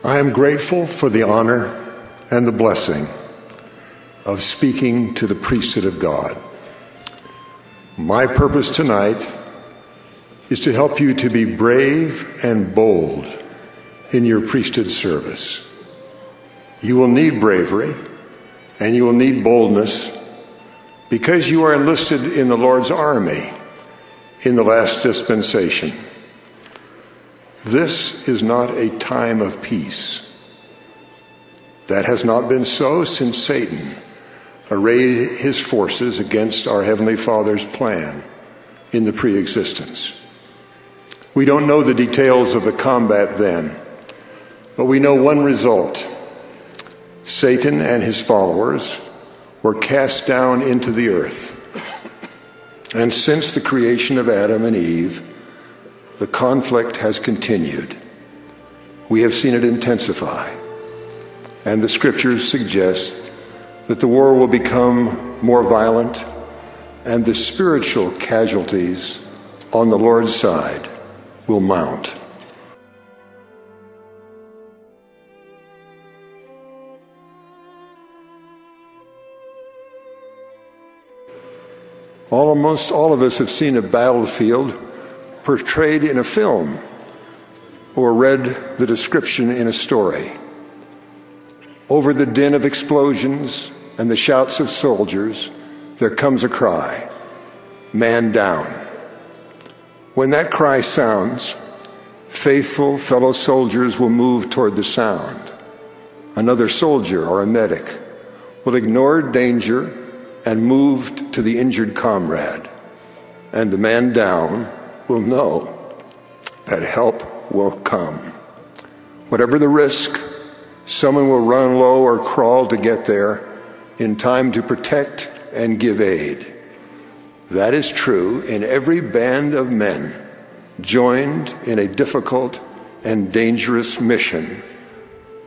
I am grateful for the honor and the blessing of speaking to the priesthood of God. My purpose tonight is to help you to be brave and bold in your priesthood service. You will need bravery and you will need boldness because you are enlisted in the Lord's army in the last dispensation. This is not a time of peace. That has not been so since Satan arrayed his forces against our Heavenly Father's plan in the pre-existence. We don't know the details of the combat then, but we know one result. Satan and his followers were cast down into the earth. And since the creation of Adam and Eve, the conflict has continued. We have seen it intensify, and the scriptures suggest that the war will become more violent and the spiritual casualties on the Lord's side will mount. Almost all of us have seen a battlefield portrayed in a film or read the description in a story. Over the din of explosions and the shouts of soldiers, there comes a cry, "Man down." When that cry sounds, faithful fellow soldiers will move toward the sound. Another soldier or a medic will ignore danger and move to the injured comrade, and the man down will know that help will come. Whatever the risk, someone will run low or crawl to get there in time to protect and give aid. That is true in every band of men joined in a difficult and dangerous mission,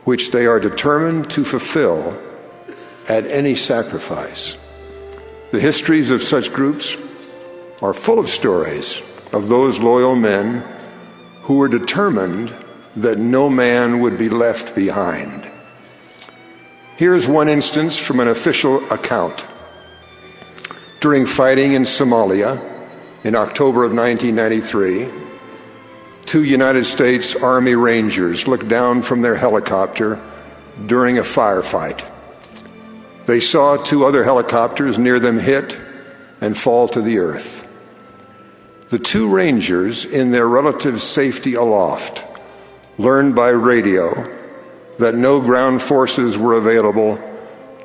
which they are determined to fulfill at any sacrifice. The histories of such groups are full of stories of those loyal men who were determined that no man would be left behind. Here's one instance from an official account. During fighting in Somalia in October of 1993, 2 United States Army Rangers looked down from their helicopter during a firefight. They saw 2 other helicopters near them hit and fall to the earth. The 2 Rangers, in their relative safety aloft, learned by radio that no ground forces were available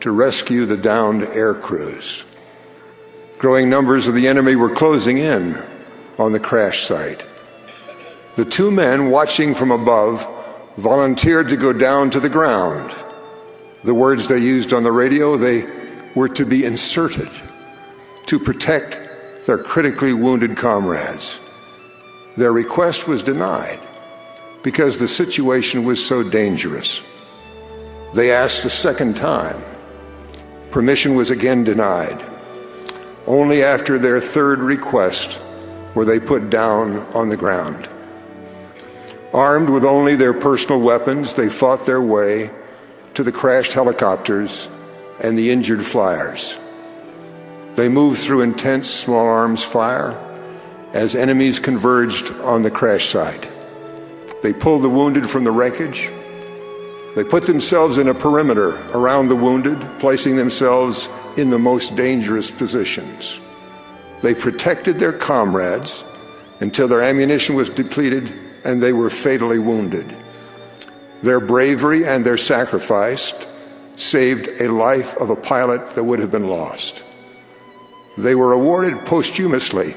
to rescue the downed air crews. Growing numbers of the enemy were closing in on the crash site. The 2 men watching from above volunteered to go down to the ground. The words they used on the radio, they were to be inserted to protect their critically wounded comrades. Their request was denied because the situation was so dangerous. They asked a second time. Permission was again denied. Only after their third request were they put down on the ground. Armed with only their personal weapons, they fought their way to the crashed helicopters and the injured flyers. They moved through intense small arms fire as enemies converged on the crash site. They pulled the wounded from the wreckage. They put themselves in a perimeter around the wounded, placing themselves in the most dangerous positions. They protected their comrades until their ammunition was depleted and they were fatally wounded. Their bravery and their sacrifice saved a life of a pilot that would have been lost. They were awarded posthumously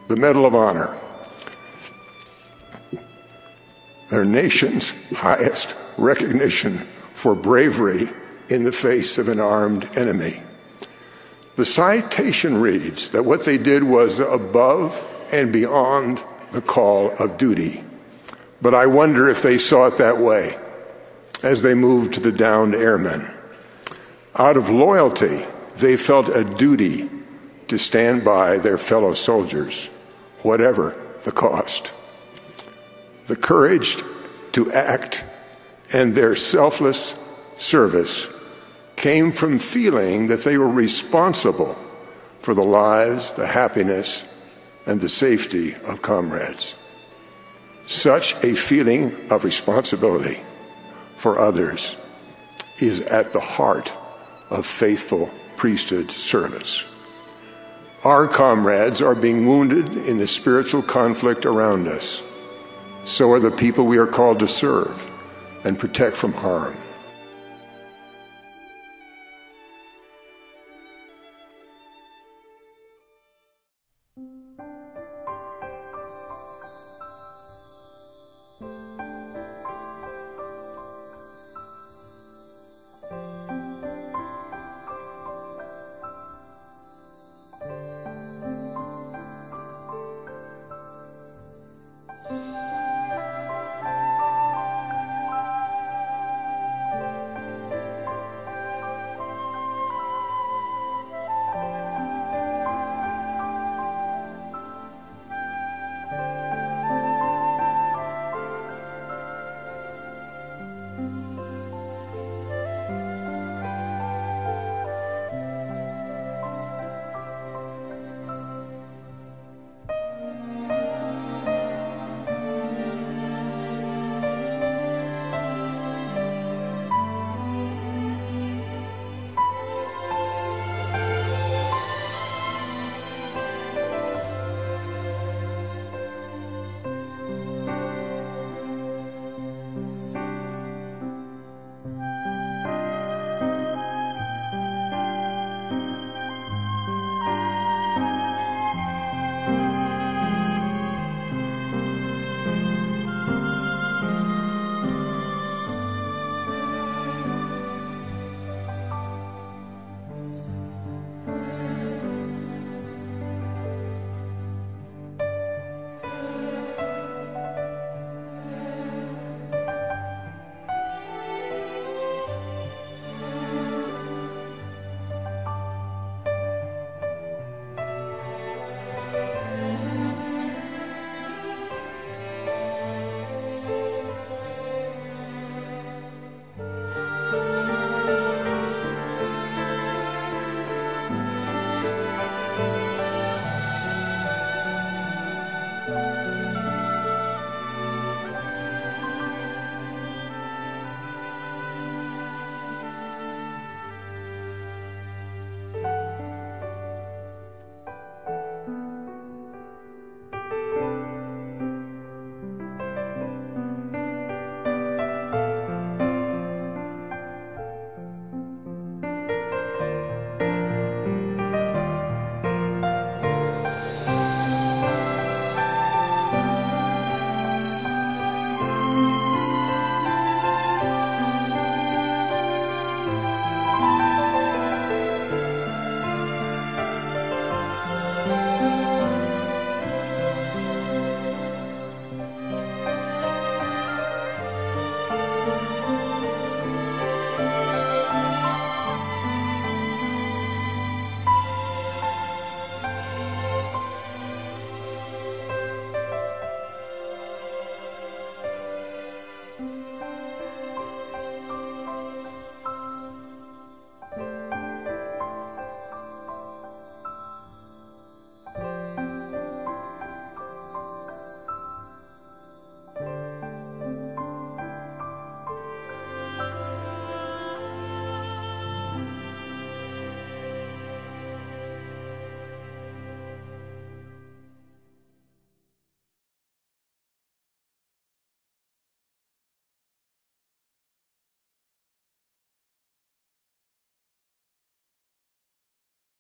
the Medal of Honor, their nation's highest recognition for bravery in the face of an armed enemy. The citation reads that what they did was above and beyond the call of duty. But I wonder if they saw it that way as they moved to the downed airmen. Out of loyalty, they felt a duty to stand by their fellow soldiers, whatever the cost. The courage to act and their selfless service came from feeling that they were responsible for the lives, the happiness, and the safety of comrades. Such a feeling of responsibility for others is at the heart of faithful priesthood service. Our comrades are being wounded in the spiritual conflict around us. So are the people we are called to serve and protect from harm.